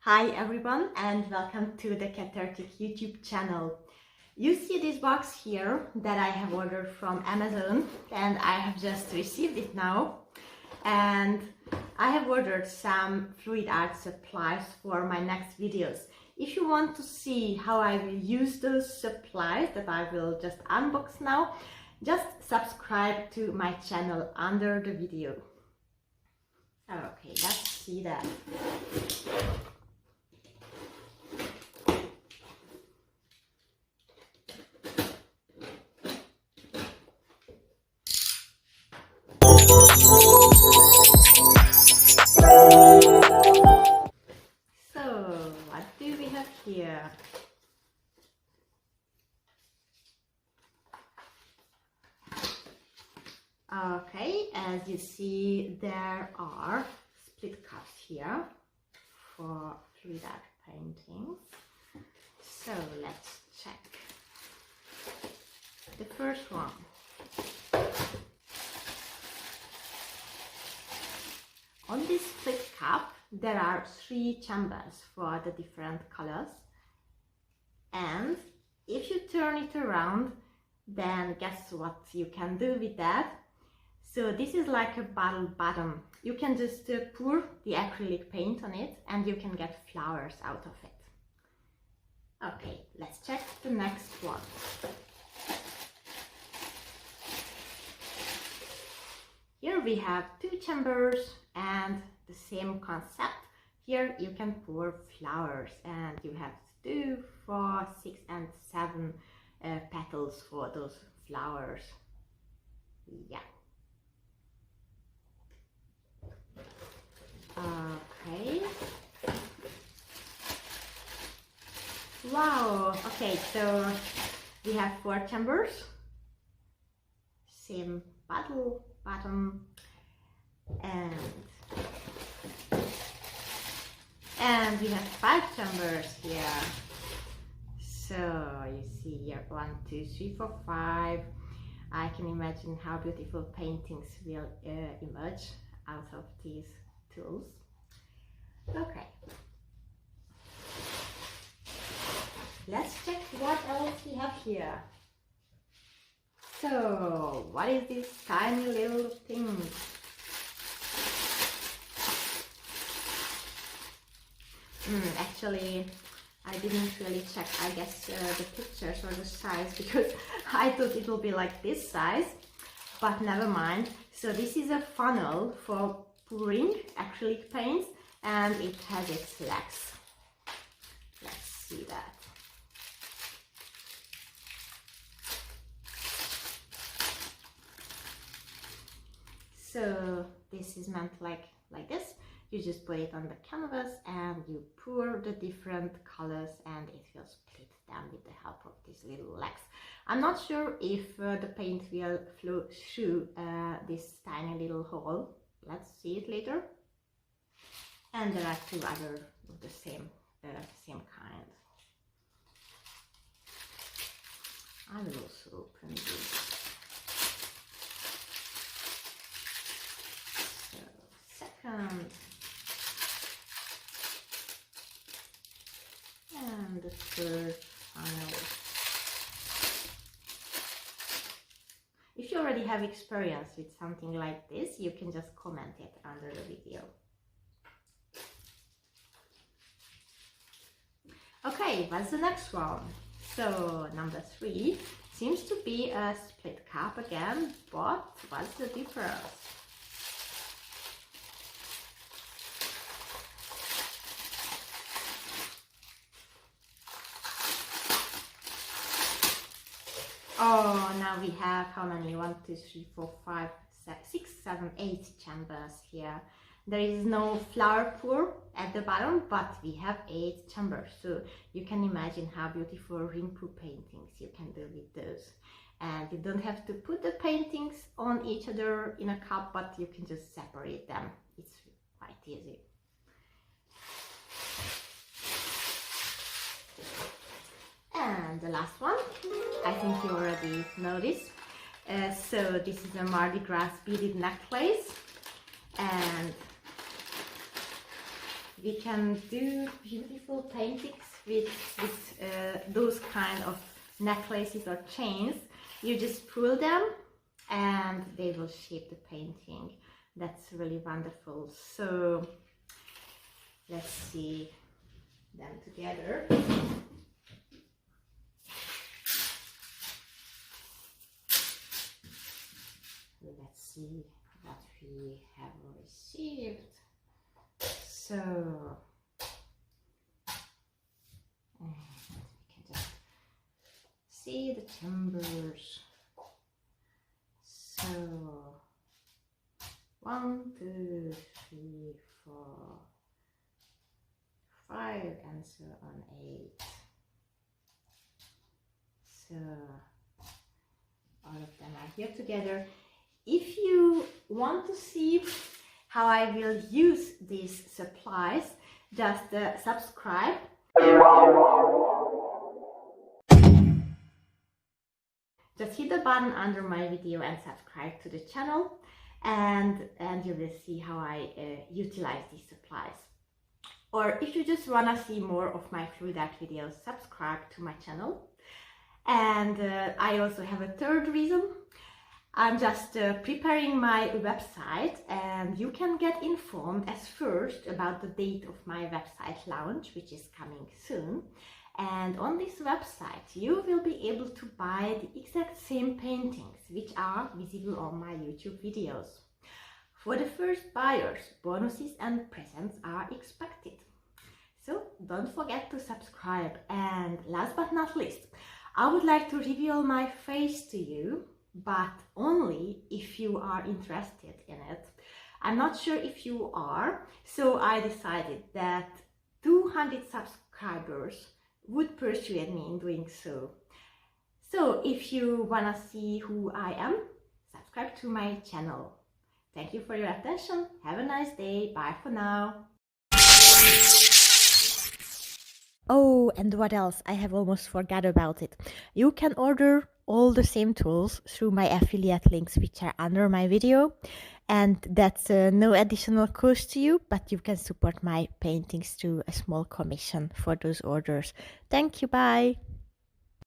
Hi everyone and welcome to the Cat30 YouTube channel. You see this box here that I have ordered from Amazon and I have just received it now. And I have ordered some fluid art supplies for my next videos. If you want to see how I will use those supplies that I will just unbox now, just subscribe to my channel under the video. Okay, let's see that. So, what do we have here? Okay, as you see, there are split cups here for fluid art paintings. So, let's check. The first one. On this split cup, there are 3 chambers for the different colors. And if you turn it around, then guess what you can do with that? So this is like a bottle bottom. You can just pour the acrylic paint on it and you can get flowers out of it. Okay, let's check the next one. Here we have 2 chambers and the same concept. Here you can pour flowers and you have 2, 4, 6 and 7 petals for those flowers. Yeah. Okay. Wow. Okay, so we have 4 chambers. Same bottle bottom and we have 5 chambers here. So you see here 1, 2, 3, 4, 5. I can imagine how beautiful paintings will emerge out of these tools. Okay, let's check what else we have here. So, what is this tiny little thing? Actually, I didn't really check, I guess, the pictures or the size, because I thought it will be like this size, but never mind. So this is a funnel for pouring acrylic paints and it has its legs. Let's see that. So this is meant like this. You just put it on the canvas and you pour the different colors and it will split them with the help of these little legs. I'm not sure if the paint will flow through this tiny little hole. Let's see it later. And there are 2 other of the same kind. I will also open this. Second and the third funnel. If you already have experience with something like this, you can just comment it under the video. Okay, what's the next one? So number 3 seems to be a split cup again, but what's the difference? Oh, now we have how many? 1, 2, 3, 4, 5, 6, 7, 8 chambers here. There is no flower pour at the bottom, but we have 8 chambers. So you can imagine how beautiful ring pour paintings you can do with those. And you don't have to put the paintings on each other in a cup, but you can just separate them. It's quite easy. And the last one, I think you already know this. So this is a Mardi Gras beaded necklace, and we can do beautiful paintings with those kind of necklaces or chains. You just pull them and they will shape the painting. That's really wonderful. So let's see them together. Let's see what we have received. So, and we can just see the timbers. So, 1, 2, 3, 4, 5, and so on 8. So, all of them are here together. If you want to see how I will use these supplies, just subscribe. Just hit the button under my video and subscribe to the channel, and you will see how I utilize these supplies. Or if you just want to see more of my fluid art videos, subscribe to my channel. And I also have a third reason. I'm just preparing my website, and you can get informed as first about the date of my website launch, which is coming soon. And on this website you will be able to buy the exact same paintings which are visible on my YouTube videos. For the first buyers, bonuses and presents are expected. So don't forget to subscribe. And last but not least, I would like to reveal my face to you, but only if you are interested in it. I'm not sure if you are, so I decided that 200 subscribers would persuade me in doing so. So if you wanna see who I am, subscribe to my channel. Thank you for your attention. Have a nice day. Bye for now. Oh, and what else? I have almost forgot about it. You can order all the same tools through my affiliate links, which are under my video. And that's no additional cost to you, but you can support my paintings through a small commission for those orders. Thank you, bye!